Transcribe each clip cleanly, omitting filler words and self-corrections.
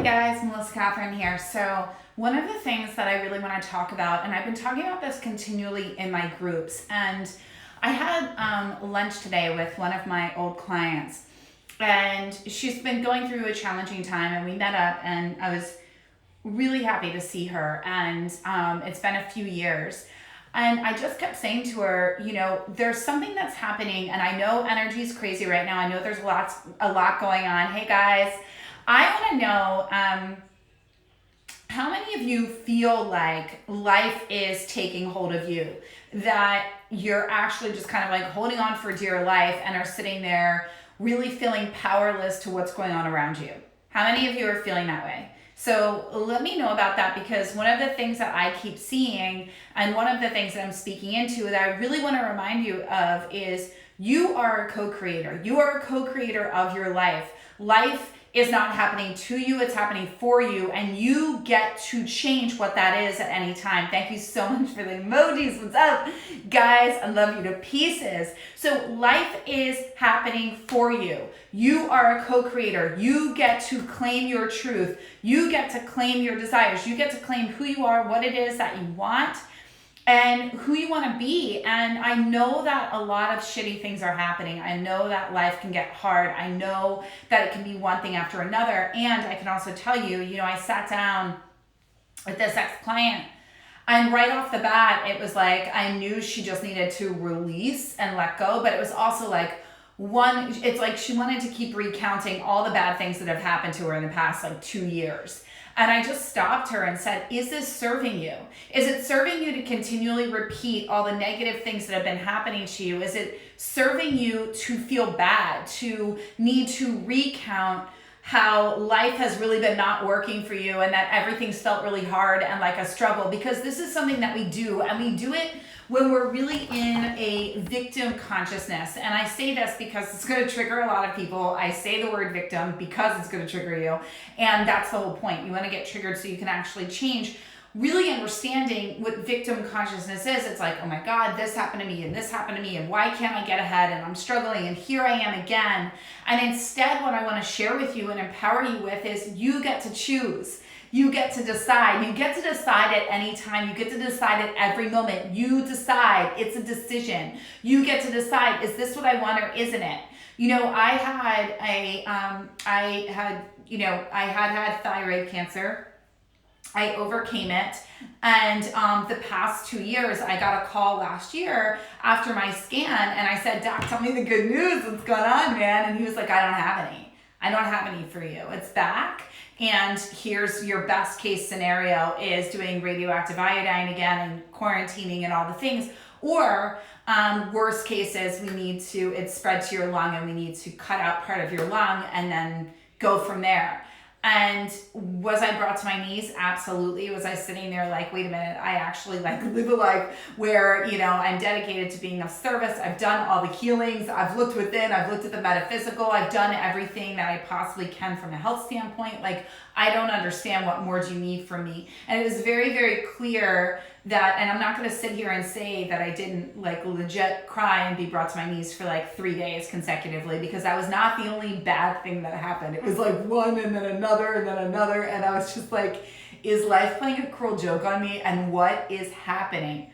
guys, Melissa Kathryn here. So one of the things that I really want to talk about, and I've been talking about this continually in my groups, and I had lunch today with one of my old clients, and she's been going through a challenging time, and we met up, and I was really happy to see her, and it's been a few years. And I just kept saying to her, there's something that's happening, and I know energy is crazy right now. I know there's a lot going on. Hey guys, I want to know how many of you feel like life is taking hold of you, that you're actually just kind of like holding on for dear life and are sitting there really feeling powerless to what's going on around you? How many of you are feeling that way? So let me know about that, because one of the things that I keep seeing, and one of the things that I'm speaking into that I really want to remind you of, is you are a co-creator. You are a co-creator of your life. Life is not happening to you, it's happening for you, and you get to change what that is at any time. Thank you so much for the emojis. What's up? Guys, I love you to pieces. So life is happening for you. You are a co-creator. You get to claim your truth. You get to claim your desires. You get to claim who you are, what it is that you want, and who you want to be. And I know that a lot of shitty things are happening. I know that life can get hard. I know that it can be one thing after another. And I can also tell you, I sat down with this ex-client, and right off the bat, it was like, I knew she just needed to release and let go. But it was also like, it's like she wanted to keep recounting all the bad things that have happened to her in the past 2 years. And I just stopped her and said, is this serving you? Is it serving you to continually repeat all the negative things that have been happening to you? Is it serving you to feel bad, to need to recount how life has really been not working for you, and that everything's felt really hard and like a struggle? Because this is something that we do, and we do it when we're really in a victim consciousness. And I say this because it's going to trigger a lot of people. I say the word victim because it's going to trigger you. And that's the whole point. You want to get triggered so you can actually change. Really understanding what victim consciousness is. It's like, oh my God, this happened to me, and this happened to me, and why can't I get ahead, and I'm struggling, and here I am again. And instead, what I want to share with you and empower you with is you get to choose. You get to decide. You get to decide at any time. You get to decide at every moment. You decide. It's a decision. You get to decide, is this what I want or isn't it? I had thyroid cancer. I overcame it. And the past 2 years, I got a call last year after my scan, and I said, Doc, tell me the good news. What's going on, man? And he was like, I don't have any. I don't have any for you. It's back. And here's your best case scenario is doing radioactive iodine again and quarantining and all the things. Or worst cases, it's spread to your lung, and we need to cut out part of your lung and then go from there. And was I brought to my knees? Absolutely. Was I sitting there like, wait a minute, I actually live a life where, I'm dedicated to being of service. I've done all the healings. I've looked within. I've looked at the metaphysical. I've done everything that I possibly can from a health standpoint. I don't understand, what more do you need from me? And it was very, very clear that, and I'm not going to sit here and say that I didn't legit cry and be brought to my knees for 3 days consecutively, because that was not the only bad thing that happened. It was one and then another and then another. And I was just like, is life playing a cruel joke on me? And what is happening?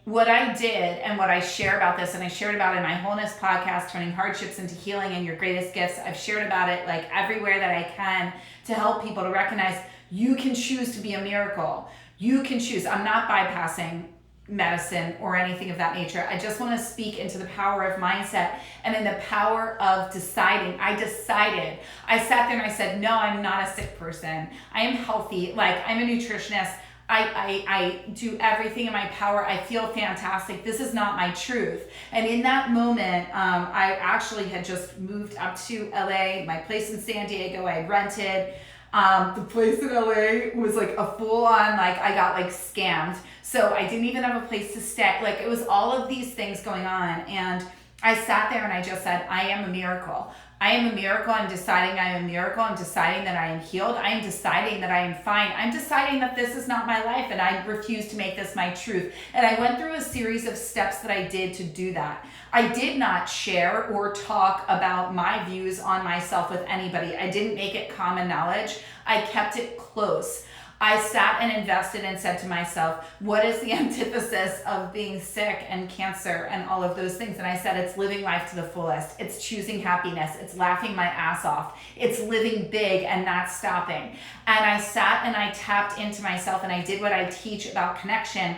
What I did, and what I share about this, and I shared about it in my wholeness podcast, Turning Hardships into Healing and Your Greatest Gifts. I've shared about it everywhere that I can to help people to recognize you can choose to be a miracle. You can choose. I'm not bypassing medicine or anything of that nature. I just want to speak into the power of mindset and in the power of deciding. I decided. I sat there and I said, no, I'm not a sick person. I am healthy. I'm a nutritionist. I do everything in my power. I feel fantastic. This is not my truth. And in that moment, I actually had just moved up to LA, my place in San Diego. I had rented. The place in LA was a full-on, I got scammed. So I didn't even have a place to stay. It was all of these things going on. And I sat there and I just said, I am a miracle. I am a miracle. I'm deciding I am a miracle. I'm deciding that I am healed. I am deciding that I am fine. I'm deciding that this is not my life and I refuse to make this my truth. And I went through a series of steps that I did to do that. I did not share or talk about my views on myself with anybody. I didn't make it common knowledge. I kept it close. I sat and invested and said to myself, what is the antithesis of being sick and cancer and all of those things? And I said, it's living life to the fullest. It's choosing happiness. It's laughing my ass off. It's living big and not stopping. And I sat and I tapped into myself and I did what I teach about connection.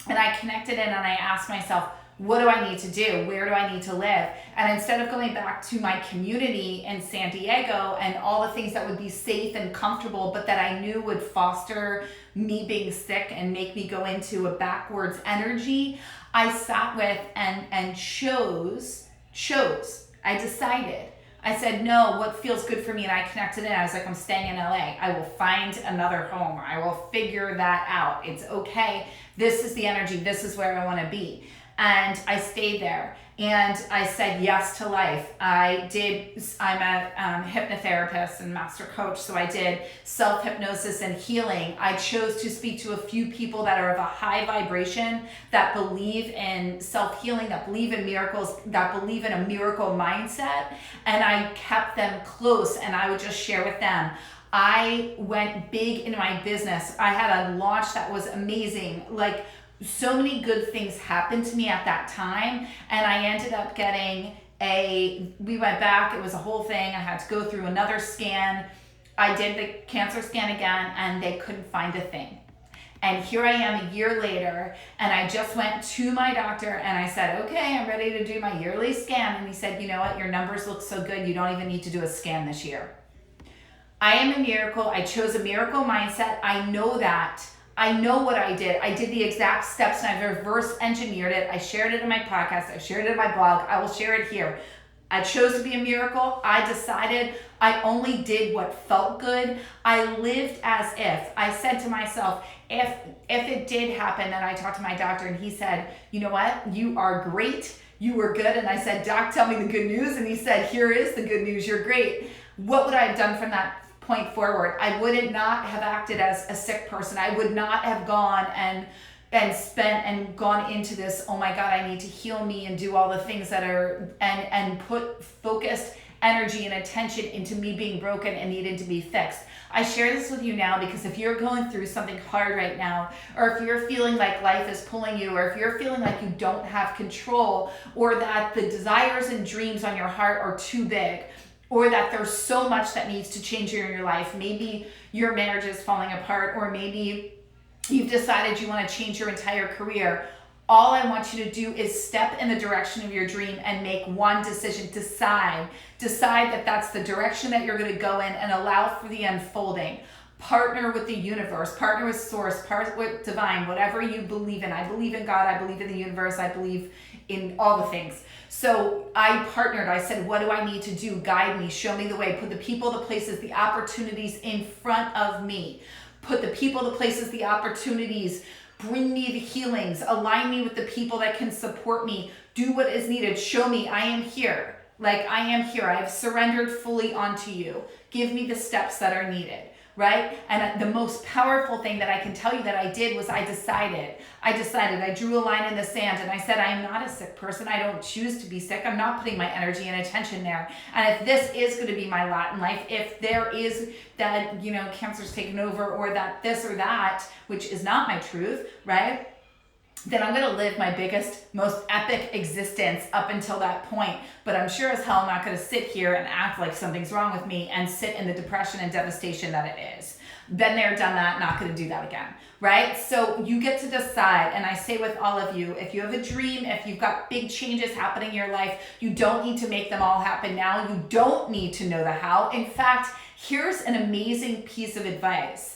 And I connected in and I asked myself, what do I need to do? Where do I need to live? And instead of going back to my community in San Diego and all the things that would be safe and comfortable, but that I knew would foster me being sick and make me go into a backwards energy, I sat with and chose. I decided. I said, no, what feels good for me? And I connected in. I was like, I'm staying in LA. I will find another home. I will figure that out. It's okay. This is the energy. This is where I want to be. And I stayed there and I said yes to life. I'm a hypnotherapist and master coach, so I did self-hypnosis and healing. I chose to speak to a few people that are of a high vibration, that believe in self-healing, that believe in miracles, that believe in a miracle mindset, and I kept them close and I would just share with them. I went big into my business. I had a launch that was amazing. Like, so many good things happened to me at that time, and I ended up getting we went back, it was a whole thing. I had to go through another scan. I did the cancer scan again, and they couldn't find a thing. And here I am a year later, and I just went to my doctor and I said, okay, I'm ready to do my yearly scan. And he said, you know what, your numbers look so good, you don't even need to do a scan this year. I am a miracle. I chose a miracle mindset. I know that. I know what I did. I did the exact steps and I reverse engineered it. I shared it in my podcast. I shared it in my blog. I will share it here. I chose to be a miracle. I decided. I only did what felt good. I lived as if. I said to myself, if it did happen, and I talked to my doctor and he said, you know what? You are great. You were good. And I said, Doc, tell me the good news. And he said, here is the good news. You're great. What would I have done from that point forward? I would not have acted as a sick person. I would not have gone and spent and gone into this, oh my God, I need to heal me and do all the things that are, and put focused energy and attention into me being broken and needing to be fixed. I share this with you now because if you're going through something hard right now, or if you're feeling like life is pulling you, or if you're feeling like you don't have control, or that the desires and dreams on your heart are too big, or that there's so much that needs to change in your life. Maybe your marriage is falling apart, or maybe you've decided you want to change your entire career. All I want you to do is step in the direction of your dream and make one decision. Decide that that's the direction that you're going to go in and allow for the unfolding. Partner with the universe, partner with source, partner with divine, whatever you believe in. I believe in God, I believe in the universe, I believe in all the things. So I partnered. I said, what do I need to do? Guide me, show me the way, put the people, the places, the opportunities in front of me. Put the people, the places, the opportunities, bring me the healings, align me with the people that can support me, do what is needed, show me I am here. Like I am here. I have surrendered fully onto you. Give me the steps that are needed. Right? And the most powerful thing that I can tell you that I did was I decided. I drew a line in the sand and I said, I am not a sick person. I don't choose to be sick. I'm not putting my energy and attention there. And if this is going to be my lot in life, if there is that, cancer's taken over, or that this or that, which is not my truth, right? Then I'm going to live my biggest, most epic existence up until that point. But I'm sure as hell not going to sit here and act like something's wrong with me and sit in the depression and devastation that it is. Been there, done that, not going to do that again, right? So you get to decide. And I say with all of you, if you have a dream, if you've got big changes happening in your life, you don't need to make them all happen now. You don't need to know the how. In fact, here's an amazing piece of advice.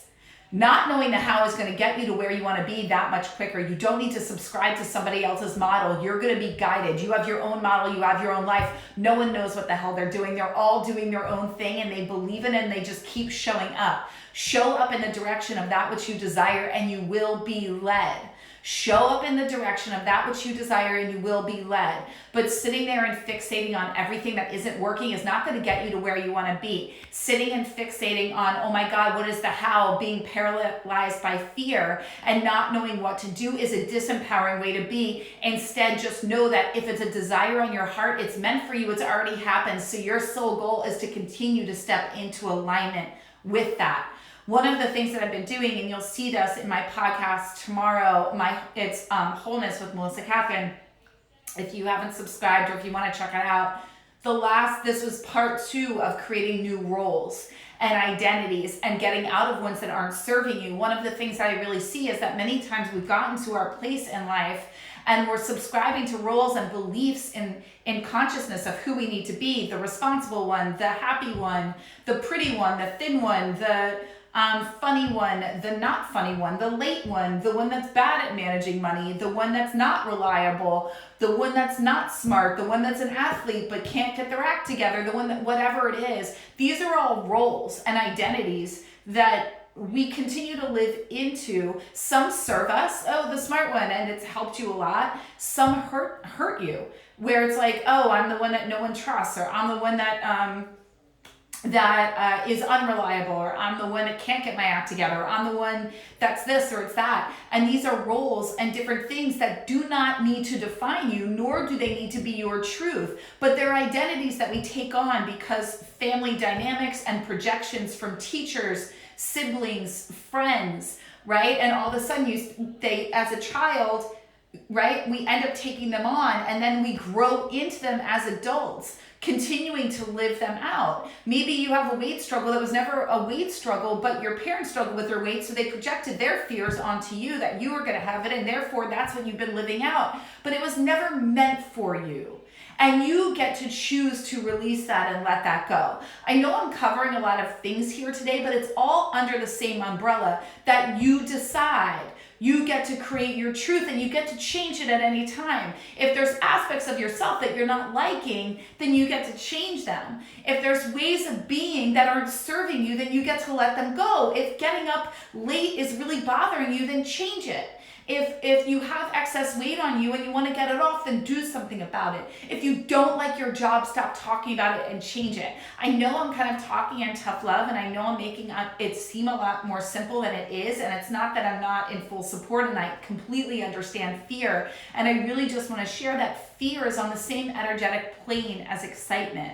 Not knowing the how is going to get you to where you want to be that much quicker. You don't need to subscribe to somebody else's model. You're going to be guided. You have your own model. You have your own life. No one knows what the hell they're doing. They're all doing their own thing and they believe in it and they just keep showing up. Show up in the direction of that which you desire and you will be led. Show up in the direction of that which you desire and you will be led. But sitting there and fixating on everything that isn't working is not going to get you to where you want to be. Sitting and fixating on, oh my God, what is the how? Being paralyzed by fear and not knowing what to do is a disempowering way to be. Instead, just know that if it's a desire on your heart, it's meant for you. It's already happened. So your sole goal is to continue to step into alignment with that. One of the things that I've been doing, and you'll see this in my podcast tomorrow, it's Wholeness with Melissa Kathryn. If you haven't subscribed or if you want to check it out, this was part 2 of creating new roles and identities and getting out of ones that aren't serving you. One of the things that I really see is that many times we've gotten to our place in life and we're subscribing to roles and beliefs in consciousness of who we need to be, the responsible one, the happy one, the pretty one, the thin one, the funny one, the not funny one, the late one, the one that's bad at managing money, the one that's not reliable, the one that's not smart, the one that's an athlete but can't get their act together, the one that whatever it is. These are all roles and identities that we continue to live into. Some serve us, the smart one, and it's helped you a lot. Some hurt you, where it's like, I'm the one that no one trusts, or I'm the one that is unreliable, or I'm the one that can't get my act together, or I'm the one that's this or it's that. And these are roles and different things that do not need to define you, nor do they need to be your truth, but they're identities that we take on because family dynamics and projections from teachers, siblings, friends, right? And all of a sudden they as a child, right, we end up taking them on, and then we grow into them as adults, continuing to live them out. Maybe you have a weight struggle that was never a weight struggle, but your parents struggled with their weight, so they projected their fears onto you that you were going to have it, and therefore that's what you've been living out. But it was never meant for you. And you get to choose to release that and let that go. I know I'm covering a lot of things here today, but it's all under the same umbrella that you decide. You get to create your truth, and you get to change it at any time. If there's aspects of yourself that you're not liking, then you get to change them. If there's ways of being that aren't serving you, then you get to let them go. If getting up late is really bothering you, then change it. If you have excess weight on you and you want to get it off, then do something about it. If you don't like your job, stop talking about it and change it. I know I'm kind of talking in tough love, and I know I'm making it seem a lot more simple than it is, and it's not that I'm not in full support, and I completely understand fear, and I really just want to share that fear is on the same energetic plane as excitement,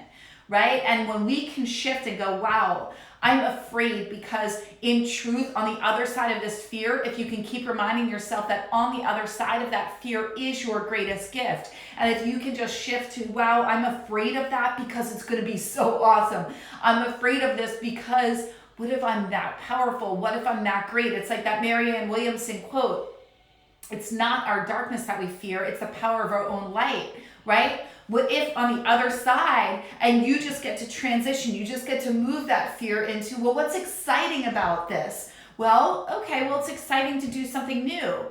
right? And when we can shift and go, wow, I'm afraid, because in truth, on the other side of this fear, if you can keep reminding yourself that on the other side of that fear is your greatest gift. And if you can just shift to, wow, I'm afraid of that because it's going to be so awesome. I'm afraid of this because what if I'm that powerful? What if I'm that great? It's like that Marianne Williamson quote. It's not our darkness that we fear, it's the power of our own light, right? What if on the other side, and you just get to transition, you just get to move that fear into, well, what's exciting about this? Well, okay, it's exciting to do something new.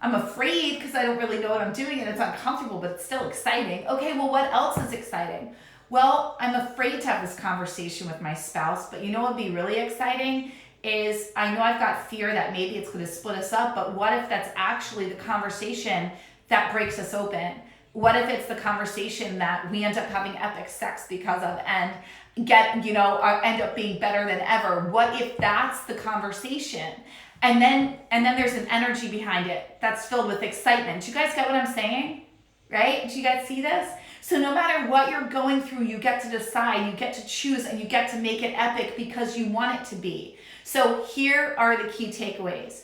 I'm afraid because I don't really know what I'm doing and it's uncomfortable, but it's still exciting. Okay, well, what else is exciting? Well, I'm afraid to have this conversation with my spouse, but you know what would be really exciting is I know I've got fear that maybe it's going to split us up, but what if that's actually the conversation that breaks us open? What if it's the conversation that we end up having epic sex because of and end up being better than ever? What if that's the conversation? And then there's an energy behind it that's filled with excitement. Do you guys get what I'm saying? Right? Do you guys see this? So no matter what you're going through, you get to decide, you get to choose, and you get to make it epic because you want it to be. So here are the key takeaways.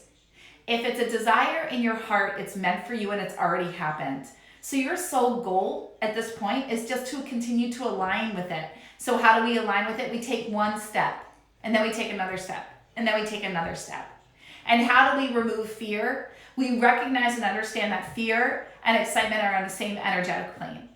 If it's a desire in your heart, it's meant for you and it's already happened. So your sole goal at this point is just to continue to align with it. So how do we align with it? We take one step, and then we take another step, and then we take another step. And how do we remove fear? We recognize and understand that fear and excitement are on the same energetic plane.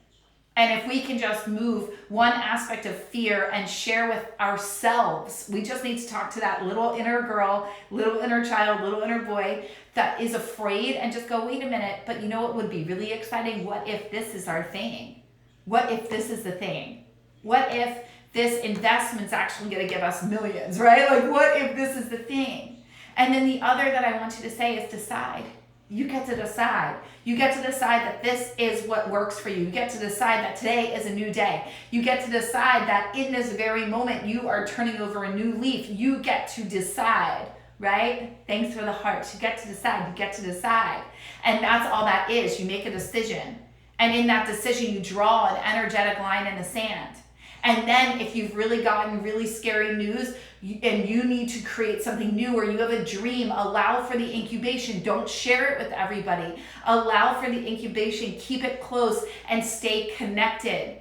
And if we can just move one aspect of fear and share with ourselves, we just need to talk to that little inner girl, little inner child, little inner boy that is afraid and just go, wait a minute, but you know what would be really exciting? What if this is our thing? What if this is the thing? What if this investment's actually going to give us millions, right? Like, what if this is the thing? And then the other that I want you to say is decide. You get to decide. You get to decide that this is what works for you. You get to decide that today is a new day. You get to decide that in this very moment you are turning over a new leaf. You get to decide, right? Thanks for the heart. You get to decide. You get to decide. And that's all that is. You make a decision. And in that decision, you draw an energetic line in the sand. And then if you've really gotten really scary news and you need to create something new, or you have a dream, allow for the incubation. Don't share it with everybody. Allow for the incubation. Keep it close and stay connected.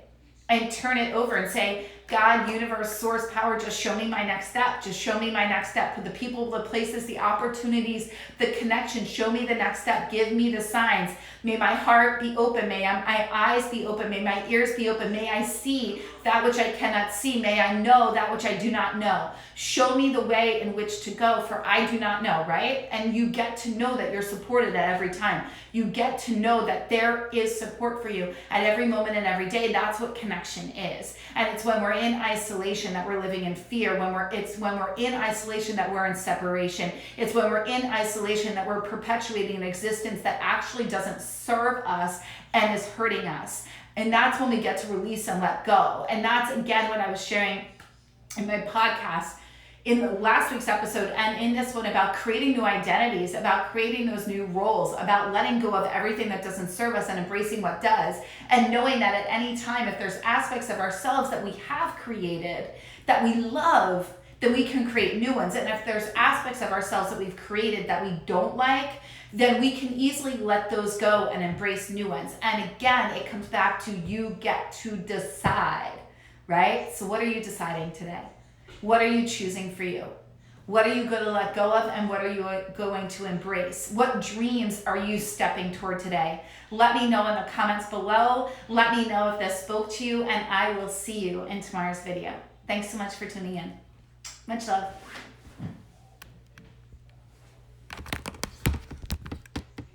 And turn it over and say, God, universe, source, power, just show me my next step. Just show me my next step. For the people, the places, the opportunities, the connection, show me the next step. Give me the signs. May my heart be open. May my eyes be open. May my ears be open. May I see that which I cannot see. May I know that which I do not know. Show me the way in which to go, for I do not know, right? And you get to know that you're supported at every time. You get to know that there is support for you at every moment and every day. That's what connection is. And it's when we're in isolation that we're living in fear. It's when we're in isolation that we're in separation. It's when we're in isolation that we're perpetuating an existence that actually doesn't serve us and is hurting us. And that's when we get to release and let go. And that's, again, what I was sharing in my podcast in the last week's episode and in this one, about creating new identities, about creating those new roles, about letting go of everything that doesn't serve us and embracing what does, and knowing that at any time, if there's aspects of ourselves that we have created that we love, then we can create new ones. And if there's aspects of ourselves that we've created that we don't like, then we can easily let those go and embrace new ones. And again, it comes back to you get to decide, right? So what are you deciding today? What are you choosing for you? What are you going to let go of, and what are you going to embrace? What dreams are you stepping toward today? Let me know in the comments below. Let me know if this spoke to you, and I will see you in tomorrow's video. Thanks so much for tuning in. Much love.